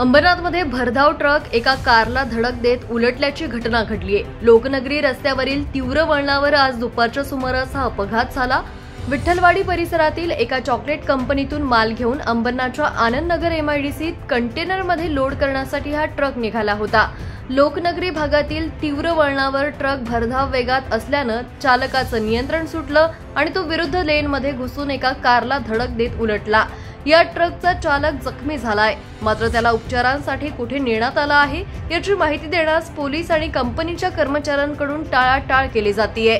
अंबरनाथमध्ये भरधाव ट्रक एका कारला धडक देत उलटल्याची घटना घडलीय। लोकनगरी रस्त्यावरील तीव्र वळणावर आज दुपारच्या सुमारास हा अपघात झाला। विठ्ठलवाडी परिसरातील एका चॉकलेट कंपनीतून माल घेऊन अंबरनाथच्या आनंदनगर एमआयडीसीत कंटेनरमध्ये लोड करण्यासाठी हा ट्रक निघाला होता। लोकनगरी भागातील तीव्र वळणावर ट्रक भरधाव वेगात असल्यानं चालकाचं नियंत्रण सुटलं आणि तो विरुद्ध लेनमध्ये घुसून एका कारला धडक देत उलटला। या ट्रकचा चालक जखमी झालाय, मात्र त्याला उपचारांसाठी कुठे नेण्यात आला आहे याची माहिती देण्यास पोलीस आणि कंपनीच्या कर्मचाऱ्यांकडून टाळाटाळ केली जातेय।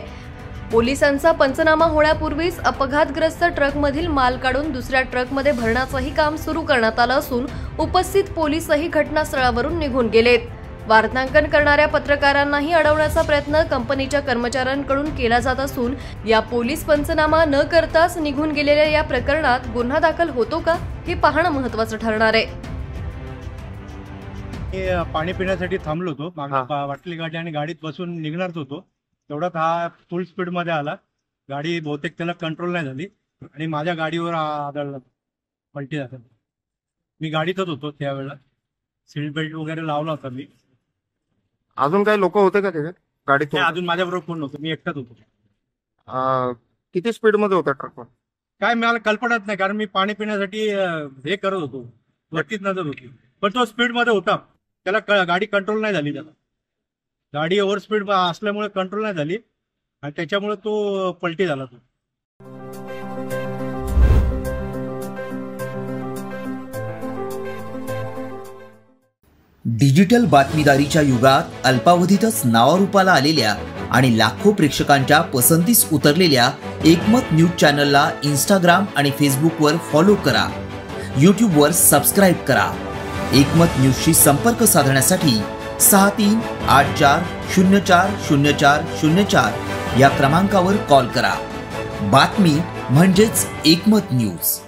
पोलिसांचा पंचनामा होण्यापूर्वीच अपघातग्रस्त ट्रकमधील माल काढून दुसऱ्या ट्रकमध्ये भरण्याचंही काम सुरू करण्यात आलं असून उपस्थित पोलीसही घटनास्थळावरून निघून गेलेत। वार्तांकन करणाऱ्या पत्रकारांनाही अडवण्याचा प्रयत्न कंपनीच्या कर्मचाऱ्यांकडून केला जात असून या पोलीस पंचनामा न करताच निघून गेलेल्या या प्रकरणात गुन्हा दाखल होतो का हे पाहणं महत्त्वाचं ठरणार आहे। पाणी पिण्यासाठी थांबलो होतो, वाटली गाडी आणि गाडीत बसून निघणारच होतो, तेवढ्यात हा फुल स्पीड मध्ये आला। गाडी बहुतेक त्याला कंट्रोल नाही झाली आणि माझ्या गाडीवर आदळला, पलटी झाली। मी गाडीतच होतो त्यावेळेला, सीट बेल्ट वगैरे लावला होता मी। अजून काही लोक होते का त्याच्यात गाडीत? अजून माझ्याबरोबर कोण नव्हतं, मी एकटाच होतो। किती स्पीड मध्ये होता ट्रक? काय मला कल्पनाच नाही, कारण मी पाणी पिण्यासाठी हे करत होतो, नक्कीच नजर होती, पण तो स्पीड मध्ये होता, त्याला गाडी कंट्रोल नाही झाली। त्याला गाडी ओव्हर स्पीड असल्यामुळे कंट्रोल नाही झाली आणि त्याच्यामुळे तो पलटी झाला। तो डिजिटल बातमीदारीच्या युगात अल्पावधीतच नावारूपाला आलेल्या आणि लाखो प्रेक्षकांच्या पसंतीस उतरलेल्या एकमत न्यूज चॅनलला इंस्टाग्राम आणि फेसबुकवर फॉलो करा, यूट्यूबवर सबस्क्राईब करा। एकमत न्यूजशी संपर्क साधण्यासाठी 6384040404 या क्रमांकावर कॉल करा। बातमी म्हणजेच एकमत न्यूज।